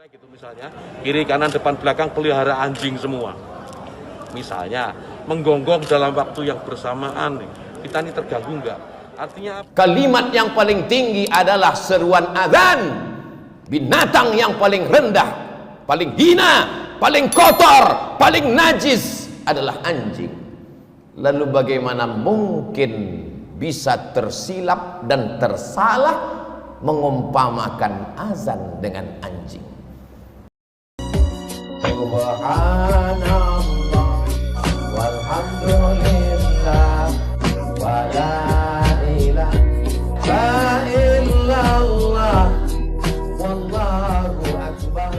Gitu misalnya, kiri kanan depan belakang pelihara anjing semua. Misalnya menggonggong dalam waktu yang bersamaan, kita ini terganggu enggak? Artinya kalimat yang paling tinggi adalah seruan azan. Binatang yang paling rendah, paling hina, paling kotor, paling najis adalah anjing. Lalu bagaimana mungkin bisa tersilap dan tersalah mengumpamakan azan dengan anjing? Subhanallah walhamdulillah wa la ilaha illallah wallahu akbar.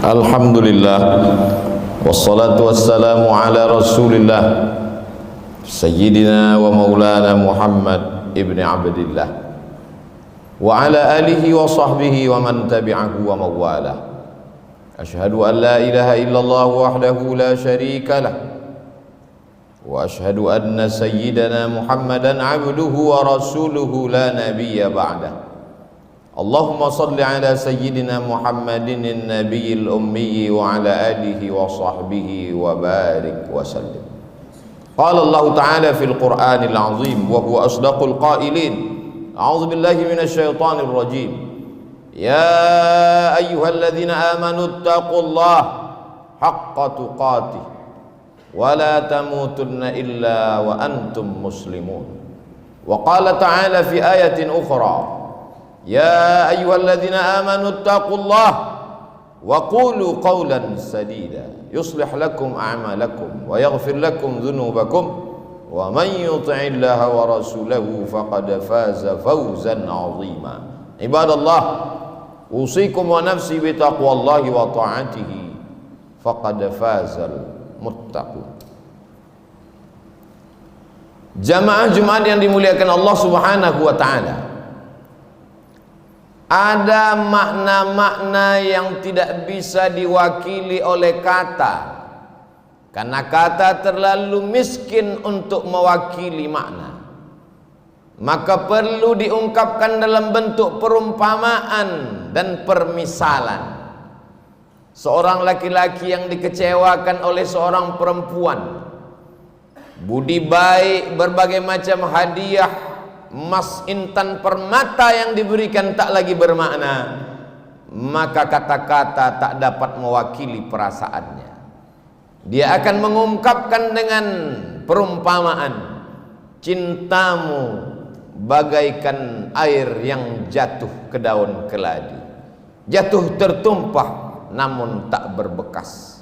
Alhamdulillah wassalatu wassalamu ala rasulillah sayyidina wa maulana Muhammad ibn Abdillah wa ala alihi wa sahbihi wa man tabi'ahu wa mawalah. Asyhadu an la ilaha illallah wahdahu la syarika lah wa asyhadu anna sayyidana Muhammadan abduhu wa rasuluhu la nabiyya ba'dah. Allahumma salli ala sayyidina Muhammadin an-nabiyil ummi wa ala alihi wa sahbihi wa barik wa sallim. Qala Allah ta'ala fil Qur'anil azim wa huwa asdaqul qailin. A'udzu billahi minasy syaithanir rajim. Ya ayyuhalladzina amanu taqullaha haqqa tuqatih wa la tamutunna illa wa antum muslimun. Wa qala ta'ala fi ayatin ukhra. Ya ayyuhalladzina amanu taqullaha wa qulu qawlan sadida yuslih lakum a'malakum wa yaghfir lakum dhunubakum wa man yuti'illaha wa rasulahu faqad faza fawzan 'azima. Ibadallah, usikum wa nafsi bi taqwallahi wa ta'atihi faqad fazal muttaqun. Jamaah Jumat yang dimuliakan Allah Subhanahu wa taala, ada makna-makna yang tidak bisa diwakili oleh kata, karena kata terlalu miskin untuk mewakili makna. Maka perlu diungkapkan dalam bentuk perumpamaan dan permisalan. Seorang laki-laki yang dikecewakan oleh seorang perempuan, budi baik, berbagai macam hadiah, emas, intan, permata yang diberikan tak lagi bermakna, maka kata-kata tak dapat mewakili perasaannya. Dia akan mengungkapkan dengan perumpamaan, cintamu bagaikan air yang jatuh ke daun keladi, jatuh tertumpah namun tak berbekas.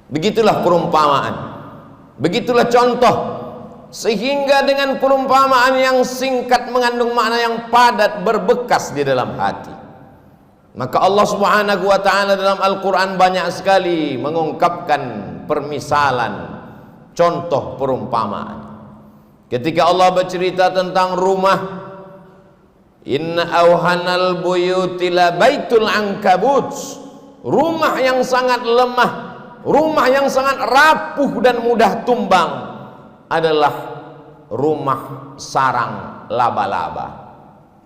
Begitulah perumpamaan, begitulah contoh. Sehingga dengan perumpamaan yang singkat mengandung makna yang padat, berbekas di dalam hati. Maka Allah Subhanahu wa ta'ala dalam Al-Quran banyak sekali mengungkapkan permisalan, contoh perumpamaan. Ketika Allah bercerita tentang rumah, inna awhanal buyuti la baitul ankabut, rumah yang sangat lemah, rumah yang sangat rapuh dan mudah tumbang adalah rumah sarang laba-laba.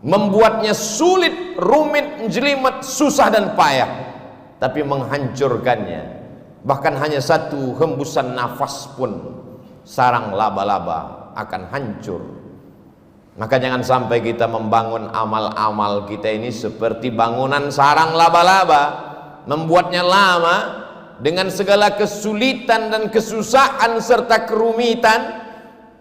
Membuatnya sulit, rumit, jelimet, susah dan payah. Tapi menghancurkannya, bahkan hanya satu hembusan nafas pun sarang laba-laba akan hancur. Maka jangan sampai kita membangun amal-amal kita ini seperti bangunan sarang laba-laba, membuatnya lama dengan segala kesulitan dan kesusahan serta kerumitan,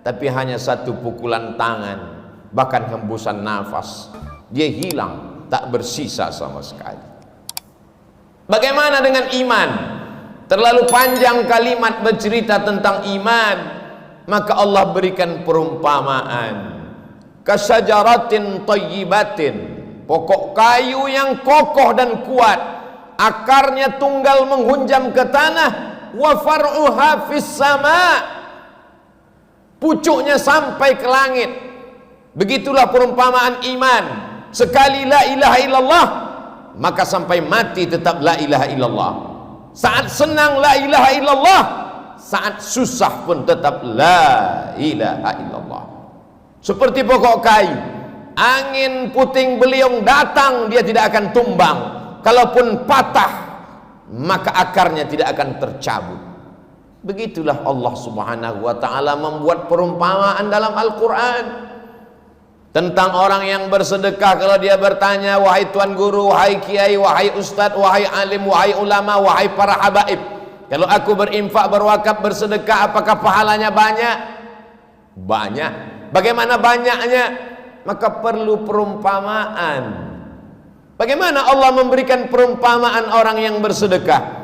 tapi hanya satu pukulan tangan, bahkan hembusan nafas, dia hilang, tak bersisa sama sekali. Bagaimana dengan iman? Terlalu panjang kalimat bercerita tentang iman, maka Allah berikan perumpamaan. Kasajaratin thayyibatin, pokok kayu yang kokoh dan kuat, akarnya tunggal menghunjam ke tanah, wa far'uha fis sama', pucuknya sampai ke langit. Begitulah perumpamaan iman. Sekali la ilaha illallah, maka sampai mati tetap la ilaha illallah. Saat senang la ilaha illallah, saat susah pun tetap la ilaha illallah. Seperti pokok kayu, Angin puting beliung datang, dia tidak akan tumbang. Kalaupun patah, maka akarnya tidak akan tercabut. Begitulah Allah Subhanahu wa ta'ala membuat perumpamaan dalam Al-Quran tentang orang yang bersedekah. Kalau dia bertanya, wahai tuan guru, wahai kiai, wahai ustadz, wahai alim, wahai ulama, wahai para habaib, kalau aku berinfak, berwakaf, bersedekah, apakah pahalanya banyak? Banyak. Bagaimana banyaknya? Maka perlu perumpamaan. Bagaimana Allah memberikan perumpamaan orang yang bersedekah?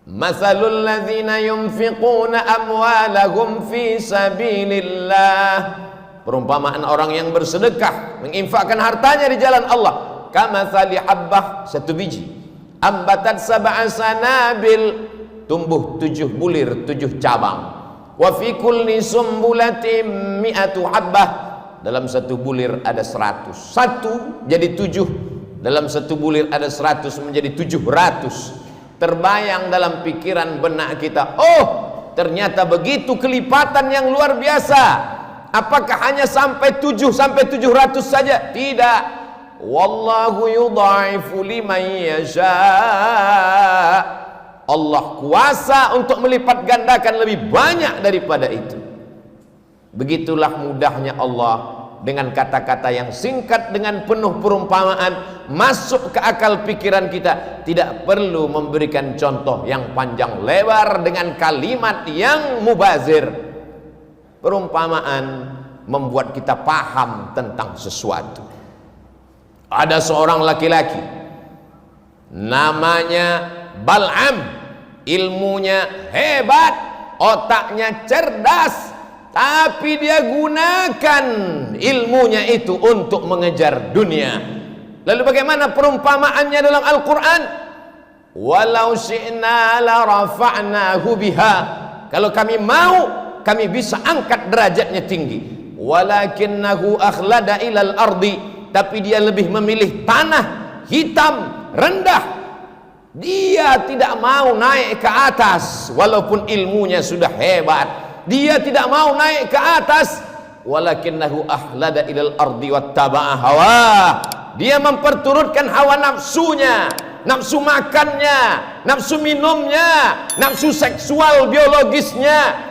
Mathalul ladzina yunfiquna amwalahum fi sabilillah. Perumpamaan orang yang bersedekah, menginfakkan hartanya di jalan Allah. Kamathali habbah, satu biji, ambatat sab'a sanabil, tumbuh 7 bulir, 7 cabang. Wa fi kulli sumbulatin mi'atu habbah, dalam satu bulir ada 100. Satu jadi 7, dalam satu bulir ada 100, menjadi 700. Terbayang dalam pikiran benak kita, oh ternyata begitu kelipatan yang luar biasa. Apakah hanya sampai 7 sampai 700 saja? Tidak. Wallahu yudha'ifu liman yasha. Allah kuasa untuk melipat gandakan lebih banyak daripada itu. Begitulah mudahnya Allah dengan kata-kata yang singkat, dengan penuh perumpamaan, masuk ke akal pikiran kita. Tidak perlu memberikan contoh yang panjang lebar dengan kalimat yang mubazir. Perumpamaan membuat kita paham tentang sesuatu. Ada seorang laki-laki namanya Bal'am, ilmunya hebat, otaknya cerdas, tapi dia gunakan ilmunya itu untuk mengejar dunia. Lalu bagaimana perumpamaannya dalam Al-Quran? Walau syi'na la rafa'nahu biha. Kalau kami mau, kami bisa angkat derajatnya tinggi. Walakinnahu akhlada ilal ardi, tapi dia lebih memilih tanah hitam rendah. Dia tidak mau naik ke atas walaupun ilmunya sudah hebat. Dia tidak mau naik ke atas. Walakinnahu akhlada ilal ardi wattaba'a hawa. Dia memperturutkan hawa nafsunya, nafsu makannya, nafsu minumnya, nafsu seksual biologisnya.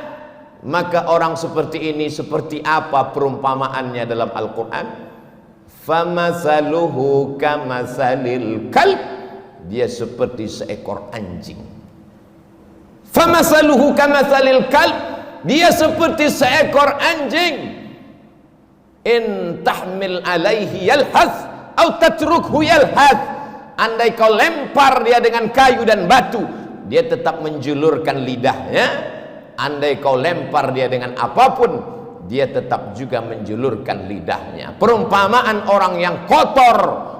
Maka orang seperti ini seperti apa perumpamaannya dalam Al-Quran? Famasaluhu kamasalil kalb, dia seperti seekor anjing. Famasaluhu kamasalil kalb, dia seperti seekor anjing. In tahmil alaihi yalhath atau tatrukhu yalhath. Andai kau lempar dia dengan kayu dan batu, dia tetap menjulurkan lidahnya. Andai kau lempar dia dengan apapun, dia tetap juga menjulurkan lidahnya. Perumpamaan orang yang kotor,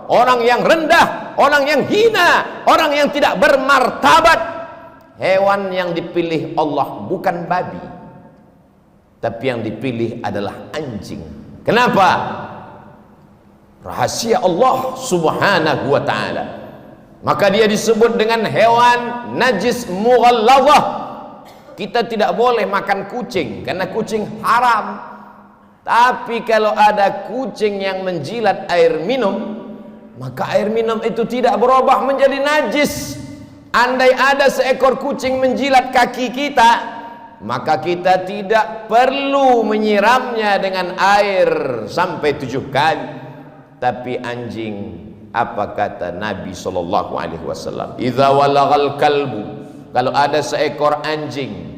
orang yang rendah, orang yang hina, orang yang tidak bermartabat. Hewan yang dipilih Allah bukan babi, tapi yang dipilih adalah anjing. Kenapa? Rahasia Allah Subhanahu wa ta'ala. Maka dia disebut dengan hewan najis mughalladhah. Kita tidak boleh makan kucing karena kucing haram. Tapi kalau ada kucing yang menjilat air minum, maka air minum itu tidak berubah menjadi najis. Andai ada seekor kucing menjilat kaki kita, maka kita tidak perlu menyiramnya dengan air sampai 7 kali. Tapi anjing, apa kata Nabi SAW? Idza walagal kalbu, kalau ada seekor anjing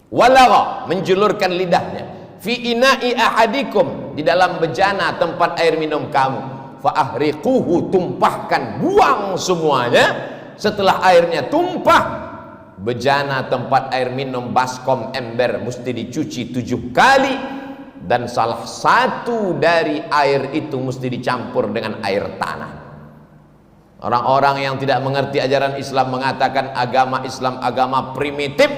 walagha, menjulurkan lidahnya, fi ina'i ahadikum, di dalam bejana tempat air minum kamu, fa ahriquhu, tumpahkan, buang semuanya. Setelah airnya tumpah, bejana tempat air minum, baskom, ember mesti dicuci 7 kali, dan salah satu dari air itu mesti dicampur dengan air tanah. Orang-orang yang tidak mengerti ajaran Islam mengatakan agama Islam agama primitif,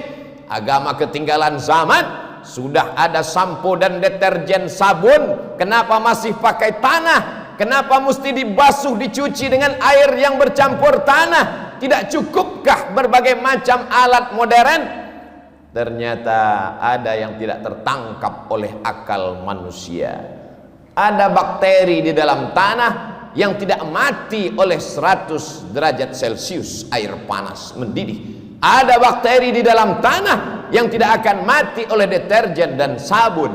agama ketinggalan zaman. Sudah ada sampo dan deterjen, sabun, kenapa masih pakai tanah? Kenapa mesti dibasuh, dicuci dengan air yang bercampur tanah? Tidak cukupkah berbagai macam alat modern? Ternyata ada yang tidak tertangkap oleh akal manusia. Ada bakteri di dalam tanah yang tidak mati oleh 100 derajat Celcius air panas mendidih. Ada bakteri di dalam tanah yang tidak akan mati oleh deterjen dan sabun.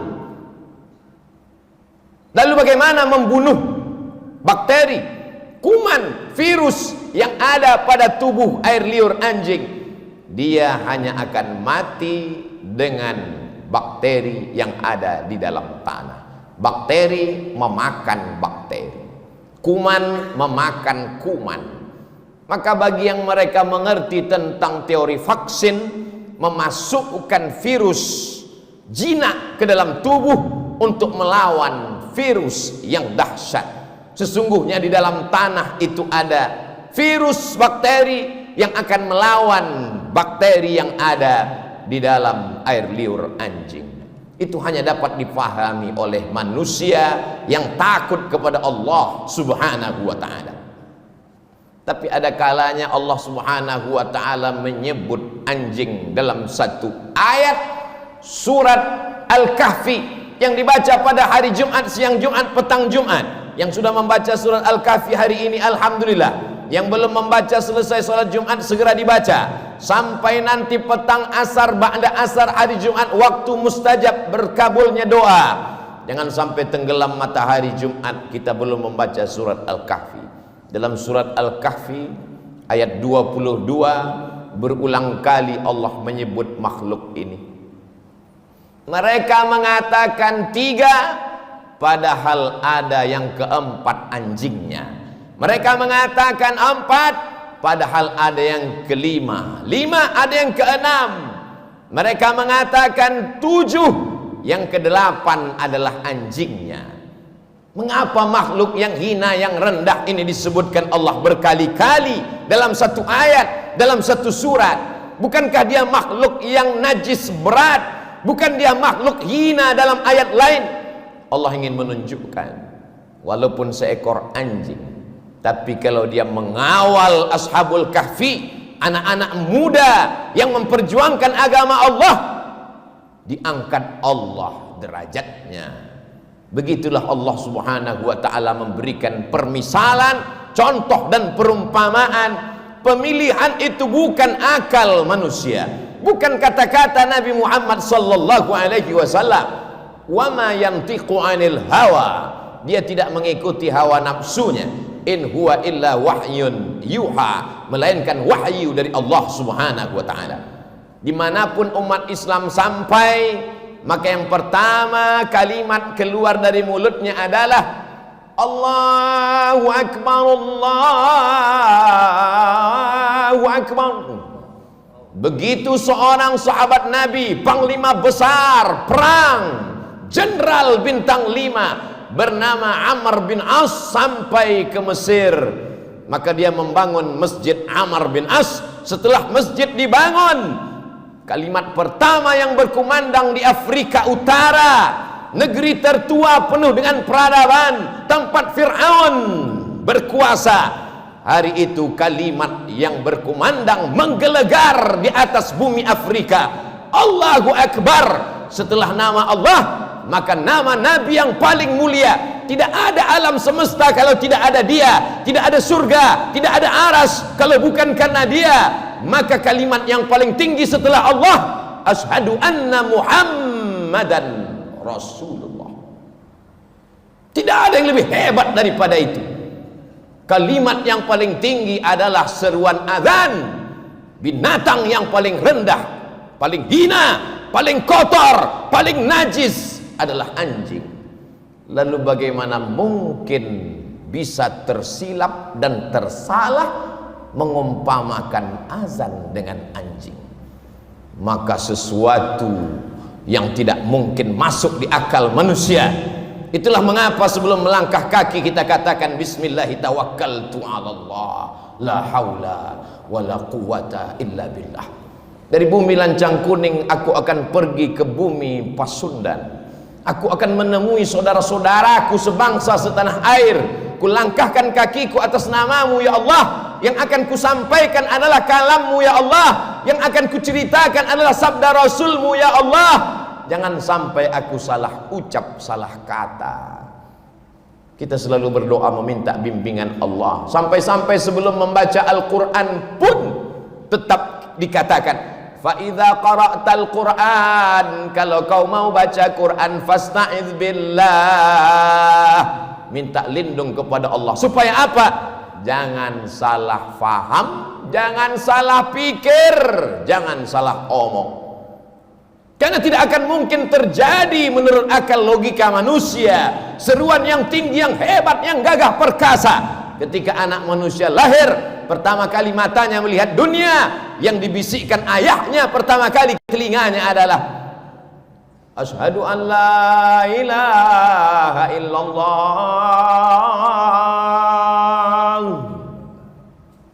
Lalu bagaimana membunuh bakteri, kuman, virus yang ada pada tubuh air liur anjing? Dia hanya akan mati dengan bakteri yang ada di dalam tanah. Bakteri memakan bakteri, kuman memakan kuman. Maka bagi yang mereka mengerti tentang teori vaksin, memasukkan virus jinak ke dalam tubuh untuk melawan virus yang dahsyat. Sesungguhnya di dalam tanah itu ada virus bakteri yang akan melawan bakteri yang ada di dalam air liur anjing. Itu hanya dapat dipahami oleh manusia yang takut kepada Allah Subhanahu wa ta'ala. Tapi ada kalanya Allah Subhanahu wa ta'ala menyebut anjing dalam satu ayat surat Al-Kahfi yang dibaca pada hari Jumat, siang Jumat, petang Jumat. Yang sudah membaca surat Al-Kahfi hari ini alhamdulillah. Yang belum membaca selesai sholat Jumat segera dibaca sampai nanti petang asar, ba'da asar hari Jumat, waktu mustajab berkabulnya doa. Jangan sampai tenggelam matahari Jumat kita belum membaca surat Al-Kahfi. Dalam surat Al-Kahfi ayat 22 berulang kali Allah menyebut makhluk ini. Mereka mengatakan 3, padahal ada yang keempat anjingnya. Mereka mengatakan 4, padahal ada yang kelima. 5, ada yang ke-6. Mereka mengatakan 7, yang ke-8 adalah anjingnya. Mengapa makhluk yang hina, yang rendah ini disebutkan Allah berkali-kali dalam satu ayat, dalam satu surat? Bukankah dia makhluk yang najis berat? Bukan dia makhluk hina dalam ayat lain? Allah ingin menunjukkan, walaupun seekor anjing, tapi kalau dia mengawal Ashabul Kahfi, anak-anak muda yang memperjuangkan agama Allah, diangkat Allah derajatnya. Begitulah Allah Subhanahu wa ta'ala memberikan permisalan, contoh dan perumpamaan. Pemilihan itu bukan akal manusia, bukan kata-kata Nabi Muhammad sallallahu alaihi wasallam. Wa ma yantiqu 'anil hawa, dia tidak mengikuti hawa nafsunya. In huwa illa wahyun yuha, melainkan wahyu dari Allah Subhanahu wa ta'ala. Dimanapun umat Islam sampai, maka yang pertama kalimat keluar dari mulutnya adalah Allahu Akbar, Allahu Akbar. Begitu seorang sahabat Nabi, panglima besar perang, jenderal bintang 5 bernama Amr bin As sampai ke Mesir, maka dia membangun Masjid Amr bin As. Setelah masjid dibangun, kalimat pertama yang berkumandang di Afrika Utara, negeri tertua penuh dengan peradaban, tempat Fir'aun berkuasa, hari itu kalimat yang berkumandang menggelegar di atas bumi Afrika, Allahu Akbar. Setelah nama Allah, maka nama Nabi yang paling mulia. Tidak ada alam semesta kalau tidak ada dia, tidak ada surga, tidak ada aras kalau bukan karena dia. Maka kalimat yang paling tinggi setelah Allah, asyhadu anna Muhammadan Rasulullah. Tidak ada yang lebih hebat daripada itu. Kalimat yang paling tinggi adalah seruan azan. Binatang yang paling rendah, paling hina, paling kotor, paling najis adalah anjing. Lalu bagaimana mungkin bisa tersilap dan tersalah mengumpamakan azan dengan anjing? Maka sesuatu yang tidak mungkin masuk di akal manusia. Itulah mengapa sebelum melangkah kaki kita katakan bismillah tawakkaltu 'ala Allah, la haula wala quwata illa billah. Dari bumi Lancang Kuning aku akan pergi ke bumi Pasundan. Aku akan menemui saudara-saudaraku sebangsa setanah air. Kulangkahkan kakiku atas namamu ya Allah. Yang akan kusampaikan adalah kalammu ya Allah. Yang akan kuceritakan adalah sabda Rasulmu ya Allah. Jangan sampai aku salah ucap, salah kata. Kita selalu berdoa meminta bimbingan Allah. Sampai-sampai sebelum membaca Al-Quran pun tetap dikatakan, fa idza qara'tal Qur'an, kalau kau mau baca Quran, fasta'idz billah, minta lindung kepada Allah. Supaya apa? Jangan salah faham, jangan salah pikir, jangan salah omong. Karena tidak akan mungkin terjadi menurut akal logika manusia seruan yang tinggi, yang hebat, yang gagah perkasa ketika anak manusia lahir. Pertama kali matanya melihat dunia, yang dibisikkan ayahnya pertama kali telinganya adalah asyhadu an la ilaha illallah.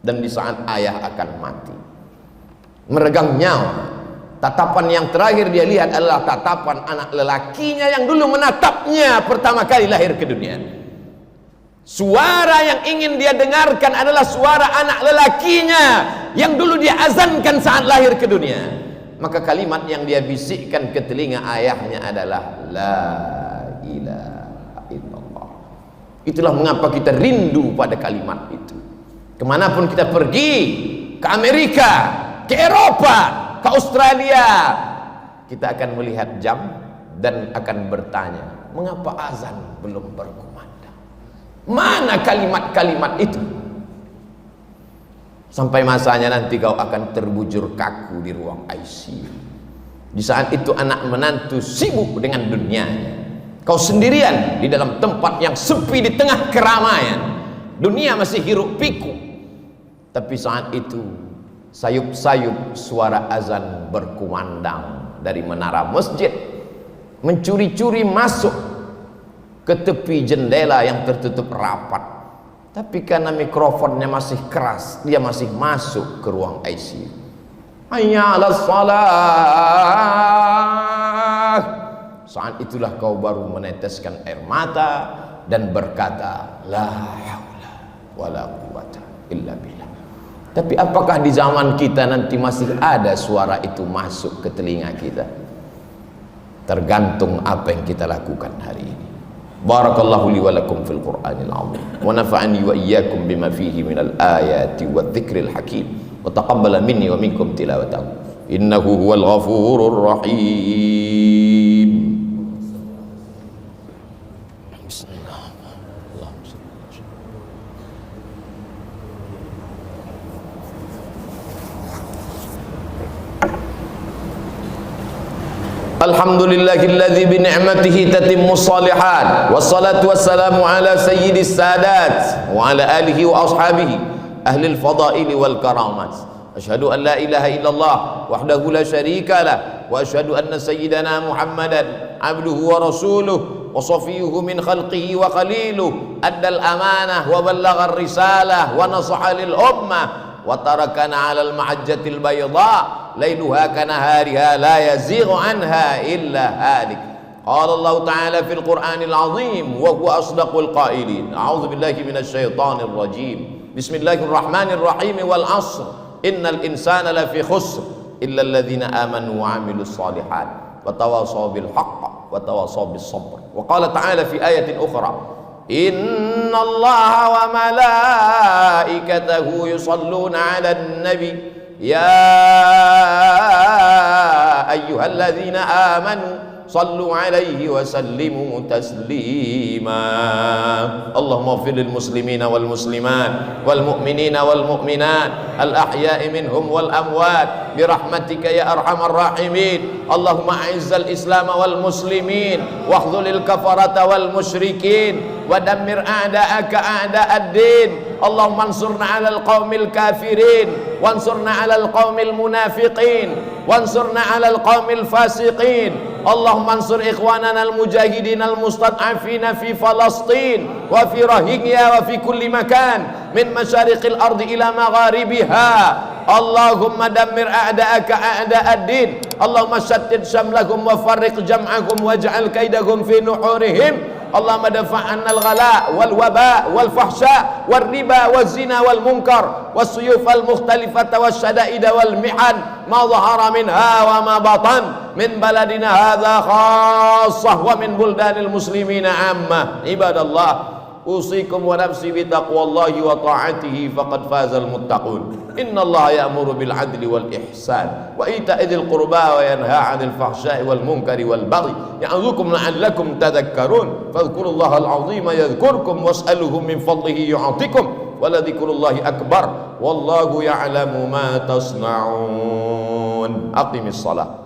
Dan di saat ayah akan mati, meregang nyawa, tatapan yang terakhir dia lihat adalah tatapan anak lelakinya yang dulu menatapnya pertama kali lahir ke dunia. Suara yang ingin dia dengarkan adalah suara anak lelakinya yang dulu dia azankan saat lahir ke dunia. Maka kalimat yang dia bisikkan ke telinga ayahnya adalah la ilaha illallah. Itulah mengapa kita rindu pada kalimat itu. Kemanapun kita pergi, ke Amerika, ke Eropa, ke Australia, kita akan melihat jam dan akan bertanya, mengapa azan belum berkumandang? Mana kalimat-kalimat itu? Sampai masanya nanti kau akan terbujur kaku di ruang ICU. Di saat itu anak menantu sibuk dengan dunianya, kau sendirian di dalam tempat yang sepi di tengah keramaian. Dunia masih hiruk pikuk. Tapi saat itu sayup-sayup suara azan berkumandang dari menara masjid, mencuri-curi masuk ke tepi jendela yang tertutup rapat. Tapi karena mikrofonnya masih keras, dia masih masuk ke ruang ICU. Hayya 'alas shalah. Saat itulah kau baru meneteskan air mata dan berkata, la haula wala quwata illa billah. Tapi apakah di zaman kita nanti masih ada suara itu masuk ke telinga kita? Tergantung apa yang kita lakukan hari ini. Barakallahu li wa lakum fil Qur'anil 'azim wa nafa'ani wa iyyakum bima fihi minal ayati wadh-dhikril hakim wa taqabbala minni wa minkum tilawatahu innahu huwal ghafurur rahim. Alhamdulillahilladzi bi ni'matihi tatimmus shalihat wassalatu wassalamu ala sayyidis sadat wa ala alihi wa ashabihi ahlil fadaili wal karamat. Asyhadu an la ilaha illallah wahdahu la syarika lah wa asyhadu anna sayyidana Muhammadan abduhu wa rasuluh wa safiyuhu min khalqihi wa khaliluh addal amanah wa ballaghar risalah wa nasaha lil ummah wa tarakana 'alal mahajjatil bayda lailuha kanahariha la yazighu anha illa halik. Qala Allah Ta'ala fil Qur'anil 'azim wa huwa asdaqul qailin. A'udzu billahi minasy syaithanir rajim. Bismillahirrahmanirrahim wal 'ashr innal insana lafi khusr illa alladhina amanu wa 'amilus shalihat wa tawasaw bil haqq wa tawasaw bis sabr. Wa qala ta'ala fi ayatin ukhra innallaha wa malaikatahu yusalluna 'alan nabi ya ayyuhalladzina amanu sallu 'alaihi wa sallimu taslima. Allahumma ighfir lil muslimina wal muslimat wal mu'minina wal mu'minat al ahya'i minhum wal amwat bi rahmatika ya arhamar rahimin. Allahumma a'izzal islam wal muslimin wa khudhulil kafarata wal musyrikin wa dammir a'da'aka a'da'ad-din. Allahumma ansurna 'alal qaumil kafirin wansurna 'alal qaumil munafiqin wansurna 'alal qaumil fasiqin. Allahumma ansur ikhwanana al-mujahidin al-mustad'afina fi Falastin wa fi Rohingya wa fi kulli makan min masyariqil ardi ila magharibiha. Allahumma dammir a'da'aka a'da'ad-din. Allahumma shattid syamlahum wa farriq jam'ahum waj'al kaidahum fi nuhurihim. Allahumma dafa'anna al-ghala wal waba wal fahsya wal riba wal zina wal munkar was suyuf al mukhtalifata was syada'ida wal mihan ma dhahara minha wa ma batan min baladina hadha khassah wa min buldanil muslimina amma. Ibadallah, usikum wa nafsi bi taqwallahi wa ta'atihi faqad fazal muttaqun. Innallaha ya'muru bil adli wal ihsan wa ita'i dzil qurba wa yanha 'anil fahsya'i wal munkari wal baghi ya'idzukum la'allakum tadhakkarun. Fadhkurullaha al-'azima yadhkurkum was'aluhu min fadlihi yu'tikum wa la dzikrullahi akbar wallahu ya'lamu ma tasna'un. Aqimis shalah.